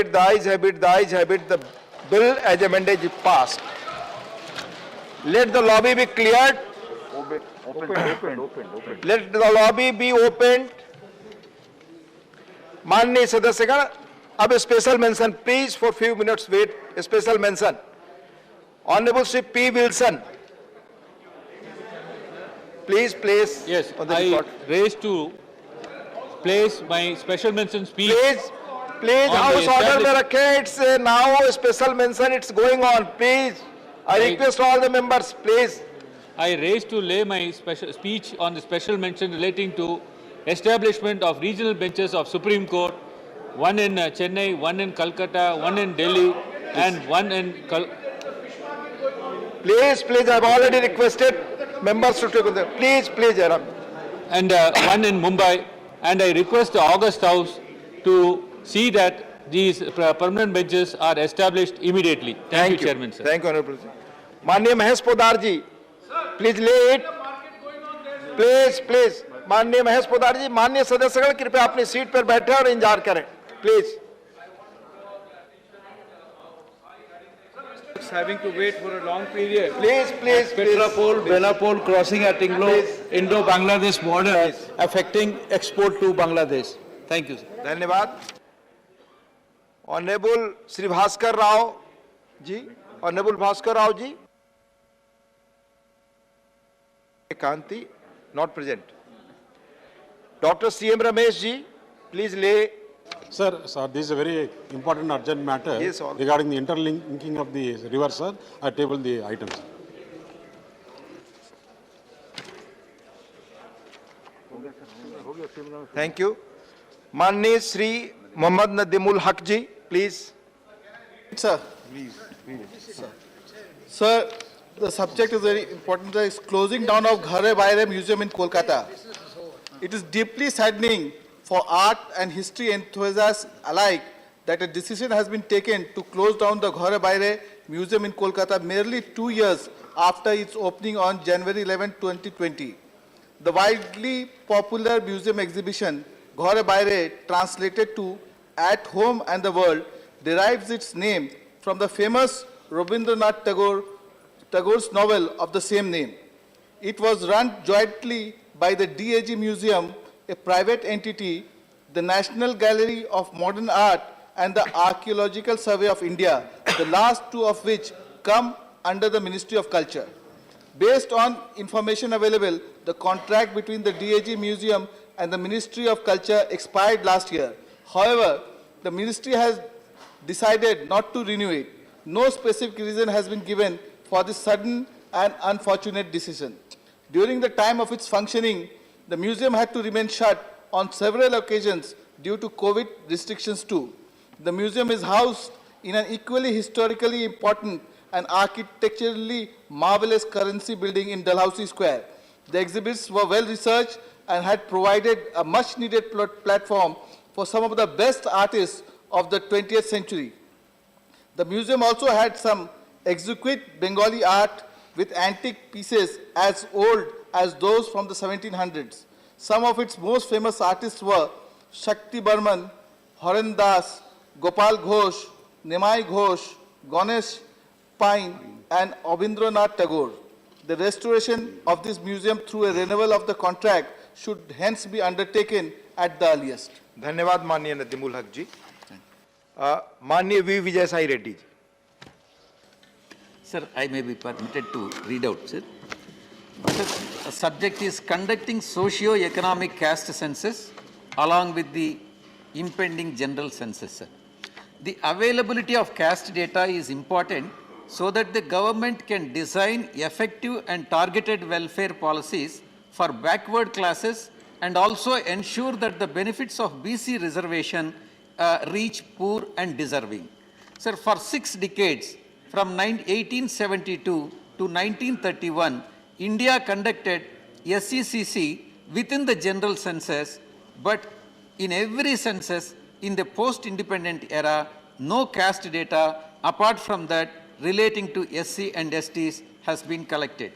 The ayes have it, the ayes have it. The bill as amended is passed. Let the lobby be cleared. Let the lobby be opened. माननीय सदस्यगण, अब special mention please for few minutes wait. Special mention honourable Shri P. Wilson. Please place. Yes, on the I record. raised to place my special mention speech. Please, On house the order में रखें. It's now a special mention. It's going on. Please, I request all the members. Please. I raised to lay my special speech on the special mention relating to establishment of regional benches of Supreme Court, one in Chennai, one in Calcutta, one in Delhi, and one in Please, I've already requested members to take on the. Please, Jairam. and one in Mumbai. And I request the August House to see that these permanent benches are established immediately. Thank you, Chairman, sir. Thank you, Honorable Sir. माननीय महेश पोदार जी, please ले it. Please माननीय महेश पोदार जी, माननीय सदस्यगण कृपया अपनी seat पर बैठे और इंतजार करें. Please. Having to wait for a long period. Please. Petrapol, Belapol crossing at Indo-Bangladesh border, affecting export to Bangladesh. Thank you, sir. धन्यवाद. Honourable Shri Bhaskar Rao ji, honourable Bhaskar Rao ji. Kanti not present. Doctor C.M. Ramesh ji, please lay. Sir, this is a very important urgent matter Yes, all. regarding the interlinking of the river, sir. I table the items. Thank you. माननीय श्री मोहम्मद नदीमुल हक जी, please. Sir. Sir, the subject is very important. It's closing down of Ghare Baire Museum in Kolkata. It is deeply saddening for art and history enthusiasts alike that a decision has been taken to close down the Ghare Baire Museum in Kolkata merely 2 years after its opening on January 11, 2020. The widely popular museum exhibition, Ghare Baire, translated to At Home and the World, derives its name from the famous Rabindranath Tagore's novel of the same name. It was run jointly by the DAG Museum, a private entity, the National Gallery of Modern Art, and the Archaeological Survey of India, the last two of which come under the Ministry of Culture. Based on information available, the contract between the DAG Museum and the Ministry of Culture expired last year. However, the Ministry has decided not to renew it. No specific reason has been given for this sudden and unfortunate decision. During the time of its functioning, the museum had to remain shut on several occasions due to COVID restrictions too. The museum is housed in an equally historically important and architecturally marvelous currency building in Dalhousie Square. The exhibits were well researched and had provided a much needed platform for some of the best artists of the 20th century. The museum also had some exquisite Bengali art with antique pieces as old as those from the 1700s. Some of its most famous artists were Shakti Burman, Horen Das, Gopal Ghosh, Nimai Ghosh, Ganesh Pine, and Abindranath Tagore. The restoration of this museum through a renewal of the contract should hence be undertaken at the earliest. धन्यवाद माननीय नदीमुल हक जी. माननीय V. Vijay Sai Reddy ji. Sir, I may be permitted to read out, sir. Sir, the subject is conducting socio-economic caste census along with the impending general census, sir. The availability of caste data is important so that the government can design effective and targeted welfare policies for backward classes and also ensure that the benefits of BC reservation reach poor and deserving. Sir, for 6 decades, from 1872 to 1931, India conducted SECC within the general census, but in every census in the post-independent era, no caste data apart from that relating to SC and STs has been collected.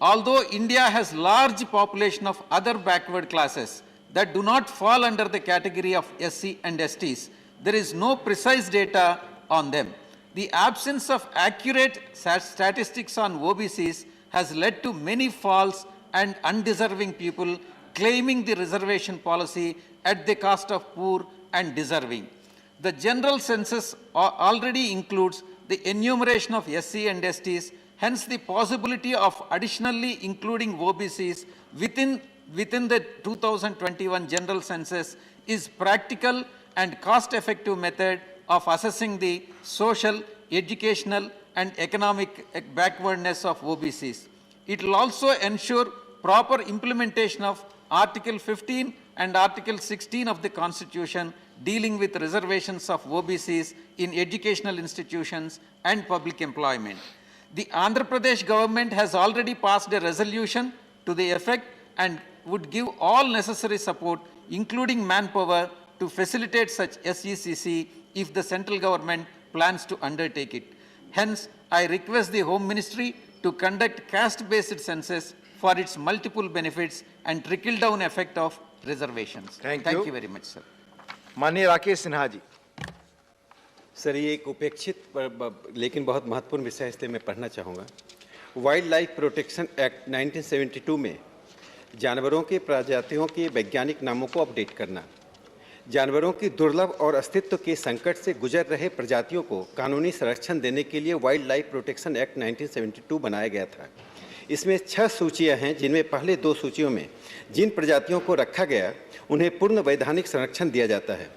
Although India has large population of other backward classes that do not fall under the category of SC and STs, there is no precise data on them. The absence of accurate statistics on OBCs has led to many false and undeserving people claiming the reservation policy at the cost of poor and deserving. The general census already includes the enumeration of SC and STs, hence the possibility of additionally including OBCs within the 2021 general census is practical and cost-effective method of assessing the social, educational and economic backwardness of OBCs. It will also ensure proper implementation of Article 15 and Article 16 of the Constitution dealing with reservations of OBCs in educational institutions and public employment. The Andhra Pradesh government has already passed a resolution to the effect and would give all necessary support, including manpower, to facilitate such SECC if the central government plans to undertake it. Hence, I request the Home Ministry to conduct caste-based census for its multiple benefits and trickle-down effect of reservations. Thank Thank you. you very much, sir. माननीय Rakesh Sinha ji. Sir ये एक उपेक्षित लेकिन बहुत महत्वपूर्ण विषय है, इसलिए मैं पढ़ना चाहूँगा। वाइल्ड लाइफ प्रोटेक्शन एक्ट 1972 में जानवरों के प्रजातियों के वैज्ञानिक नामों को अपडेट करना, जानवरों की दुर्लभ और अस्तित्व के संकट से गुजर रहे प्रजातियों को कानूनी संरक्षण देने के लिए वाइल्ड लाइफ प्रोटेक्शन एक्ट 1972 बनाया गया था। इसमें 6 सूचियां हैं, जिनमें पहले 2 सूचियों में जिन प्रजातियों को रखा गया उन्हें पूर्ण वैधानिक संरक्षण दिया जाता है।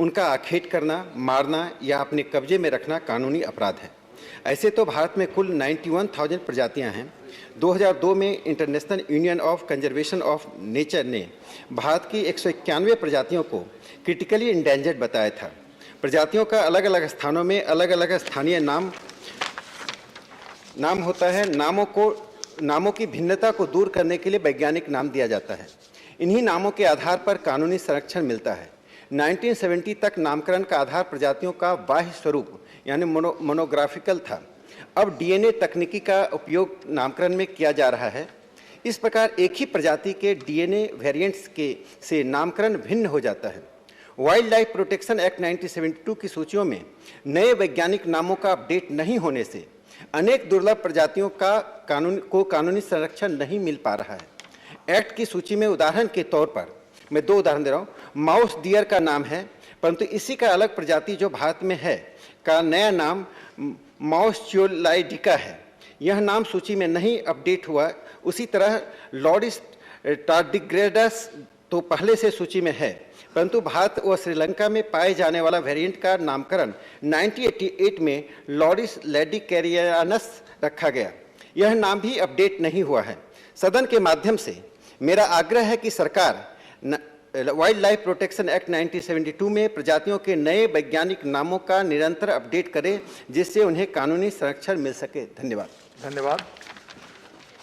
उनका आखेट करना, मारना या अपने कब्जे में रखना कानूनी अपराध है। ऐसे तो भारत में कुल 91,000 प्रजातियां हैं। 2002 में international union of conservation of nature ने भारत की 191 प्रजातियों को क्रिटिकली इंडेंजर्ड बताया था। प्रजातियों का अलग अलग स्थानों में अलग अलग स्थानीय नाम होता है। नामों की भिन्नता को दूर करने के लिए वैज्ञानिक नाम दिया जाता है। इन्हीं नामों के आधार पर कानूनी संरक्षण मिलता है। 1970 तक नामकरण का आधार प्रजातियों का बाह्य स्वरूप यानी मोनोग्राफिकल था। अब डीएनए तकनीकी का उपयोग नामकरण में किया जा रहा है। इस प्रकार एक ही प्रजाति के डीएनए वेरिएंट्स से नामकरण भिन्न हो जाता है। वाइल्ड लाइफ प्रोटेक्शन एक्ट 1972 की सूचियों में नए वैज्ञानिक नामों का अपडेट नहीं होने से अनेक दुर्लभ प्रजातियों का कानूनी संरक्षण नहीं मिल पा रहा है। एक्ट की सूची में उदाहरण के तौर पर मैं 2 उदाहरण दे रहा हूँ। माउस डियर का नाम है, परंतु इसी का अलग प्रजाति जो भारत में है का नया नाम माउस्चियोलाइडिका है। यह नाम सूची में नहीं अपडेट हुआ। उसी तरह लॉरिस टार्डिग्रेडस तो पहले से सूची में है, परंतु भारत व श्रीलंका में पाए जाने वाला वेरिएंट का नामकरण 1988 में लॉरिस लेडिकेरियानस रखा गया। यह नाम भी अपडेट नहीं हुआ है। सदन के माध्यम से मेरा आग्रह है कि सरकार वाइल्ड लाइफ प्रोटेक्शन एक्ट 1972 में प्रजातियों के नए वैज्ञानिक नामों का निरंतर अपडेट करे, जिससे उन्हें कानूनी संरक्षण मिल सके। धन्यवाद। धन्यवाद।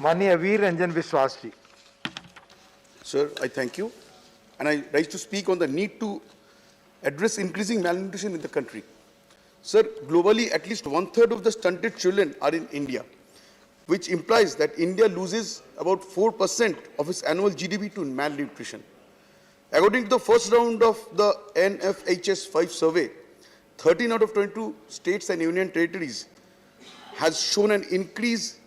माननीय वीर रंजन विश्वास जी। Sir, I thank you, and I rise to speak on the need to address increasing malnutrition in the country. Sir, globally, at least 1/3 of the stunted children are in India, which implies that India loses about 4% of its annual GDP to malnutrition. According to the first round of the NFHS 5 survey, 13 out of 22 states and union territories has shown an increase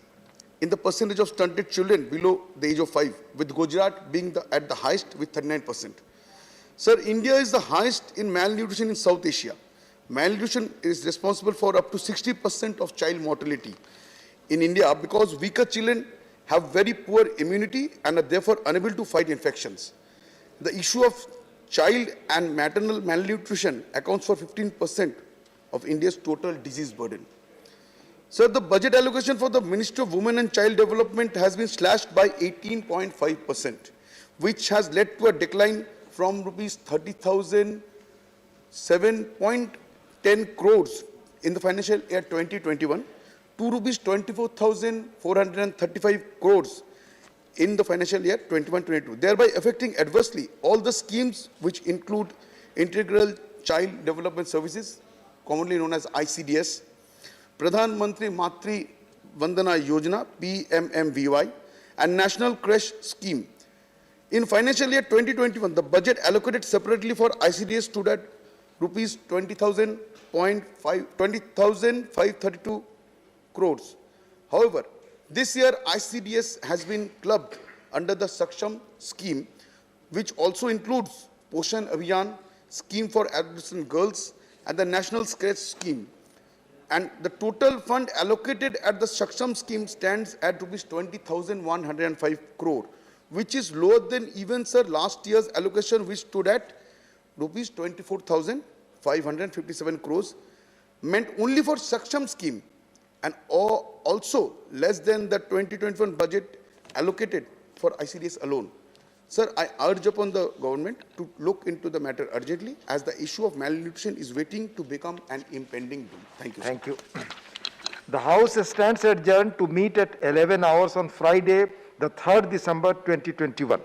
in the percentage of stunted children below the age of 5, with Gujarat being at the highest with 39%. Sir, India is the highest in malnutrition in South Asia. Malnutrition is responsible for up to 60% of child mortality in India because weaker children have very poor immunity and are therefore unable to fight infections. The issue of child and maternal malnutrition accounts for 15% of India's total disease burden. Sir, the budget allocation for the Ministry of Women and Child Development has been slashed by 18.5%, which has led to a decline from rupees 30,000 7.10 crores in the financial year 2021 to rupees 24,435 crores in the financial year 21-22, thereby affecting adversely all the schemes which include Integral Child Development Services, commonly known as ICDS, Pradhan Mantri Matri Vandana Yojana, PMMVY, and National Creche Scheme. In financial year 2021, the budget allocated separately for ICDS stood at rupees 20,532 crores. However, this year ICDS has been clubbed under the Saksham scheme, which also includes Poshan Abhiyan, scheme for adolescent girls, and the National Scratch scheme. And the total fund allocated at the Saksham scheme stands at rupees 20,105 crore, which is lower than even, sir, last year's allocation, which stood at rupees 24,557 crores, meant only for Saksham scheme, and also less than the 2021 budget allocated for ICDS alone. Sir, I urge upon the government to look into the matter urgently, as the issue of malnutrition is waiting to become an impending doom. Thank you, sir. Thank you. The House stands adjourned to meet at 11 hours on Friday, the 3rd December 2021.